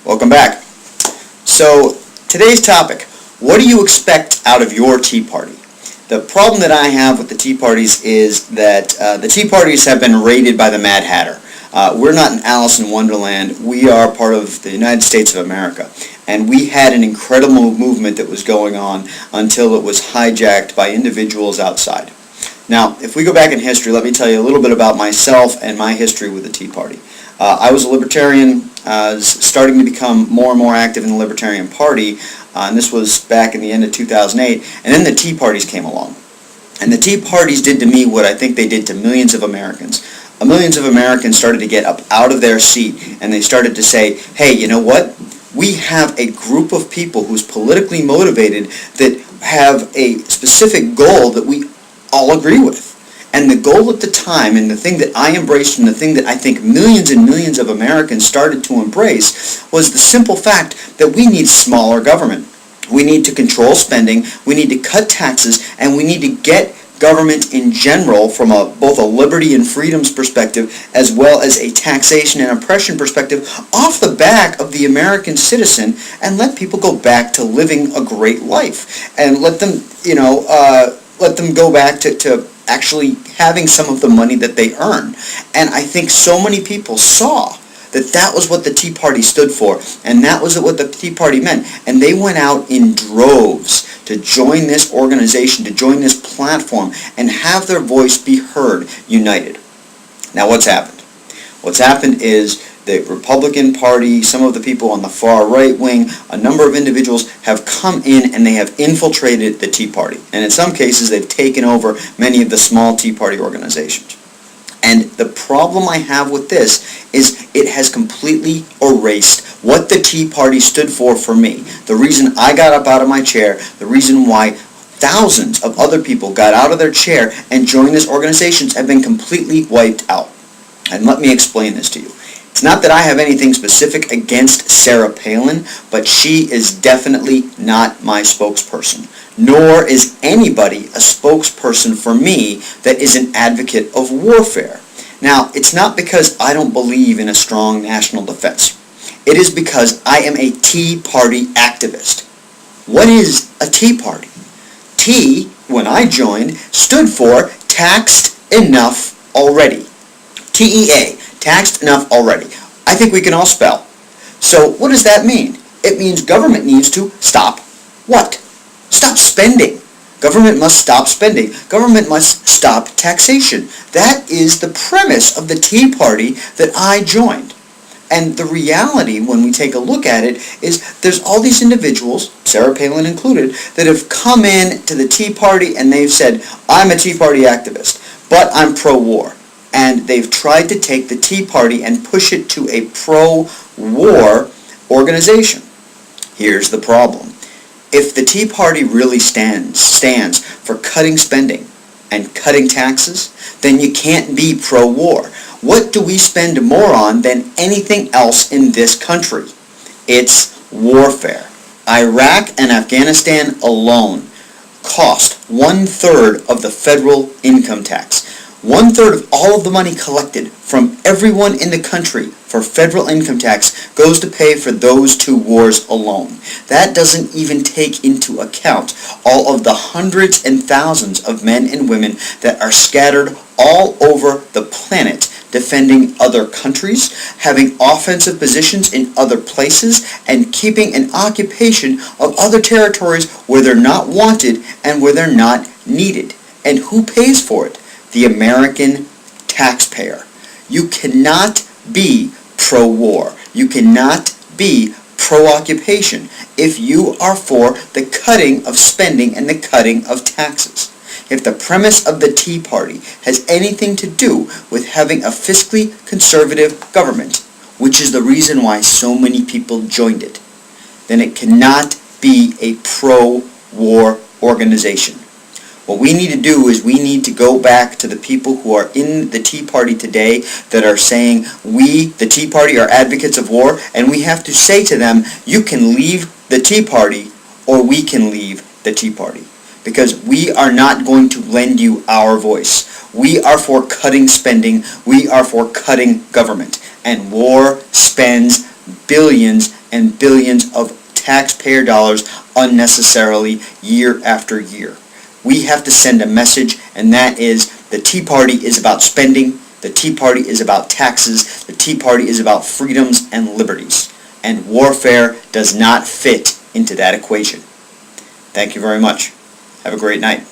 Welcome back. So, today's topic, what do you expect out of your Tea Party? The problem that I have with the Tea Parties is that the Tea Parties have been raided by the Mad Hatter. We're not in Alice in Wonderland. We are part of the United States of America. And we had an incredible movement that was going on until it was hijacked by individuals outside. Now, if we go back in history, let me tell you a little bit about myself and my history with the Tea Party. I was a libertarian, starting to become more and more active in the Libertarian Party, and this was back in the end of 2008, and then the Tea Parties came along. And the Tea Parties did to me what I think they did to millions of Americans. Millions of Americans started to get up out of their seat, and they started to say, hey, you know what? We have a group of people who's politically motivated that have a specific goal that we all agree with. And the goal at the time, and the thing that I embraced, and the thing that I think millions and millions of Americans started to embrace, was the simple fact that we need smaller government. We need to control spending, we need to cut taxes, and we need to get government in general from both a liberty and freedoms perspective as well as a taxation and oppression perspective off the back of the American citizen, and let people go back to living a great life and let them, let them go back to actually having some of the money that they earn. And I think so many people saw that that was what the Tea Party stood for, and that was what the Tea Party meant. And they went out in droves to join this organization, to join this platform, and have their voice be heard united. Now what's happened? What's happened is the Republican Party, some of the people on the far right wing, a number of individuals have come in and they have infiltrated the Tea Party. And in some cases they've taken over many of the small Tea Party organizations. And the problem I have with this is it has completely erased what the Tea Party stood for me. The reason I got up out of my chair, the reason why thousands of other people got out of their chair and joined this organization have been completely wiped out. And let me explain this to you. It's not that I have anything specific against Sarah Palin, but she is definitely not my spokesperson. Nor is anybody a spokesperson for me that is an advocate of warfare. Now, it's not because I don't believe in a strong national defense. It is because I am a Tea Party activist. What is a Tea Party? T, when I joined, stood for Taxed Enough Already. TEA, Taxed Enough Already. I think we can all spell. So what does that mean? It means government needs to stop what? Stop spending. Government must stop spending. Government must stop taxation. That is the premise of the Tea Party that I joined. And the reality, when we take a look at it, is there's all these individuals, Sarah Palin included, that have come in to the Tea Party and they've said, I'm a Tea Party activist, but I'm pro-war. And they've tried to take the Tea Party and push it to a pro-war organization. Here's the problem. If the Tea Party really stands for cutting spending and cutting taxes, then you can't be pro-war. What do we spend more on than anything else in this country? It's warfare. Iraq and Afghanistan alone cost 1/3 of the federal income tax. 1/3 of all of the money collected from everyone in the country for federal income tax goes to pay for those two wars alone. That doesn't even take into account all of the hundreds and thousands of men and women that are scattered all over the planet defending other countries, having offensive positions in other places, and keeping an occupation of other territories where they're not wanted and where they're not needed. And who pays for it? The American taxpayer. You cannot be pro-war. You cannot be pro-occupation if you are for the cutting of spending and the cutting of taxes. If the premise of the Tea Party has anything to do with having a fiscally conservative government, which is the reason why so many people joined it, then it cannot be a pro-war organization. What we need to do is we need to go back to the people who are in the Tea Party today that are saying we, the Tea Party, are advocates of war, and we have to say to them, you can leave the Tea Party or we can leave the Tea Party. Because we are not going to lend you our voice. We are for cutting spending. We are for cutting government. And war spends billions and billions of taxpayer dollars unnecessarily year after year. We have to send a message, and that is the Tea Party is about spending, the Tea Party is about taxes, the Tea Party is about freedoms and liberties, and warfare does not fit into that equation. Thank you very much. Have a great night.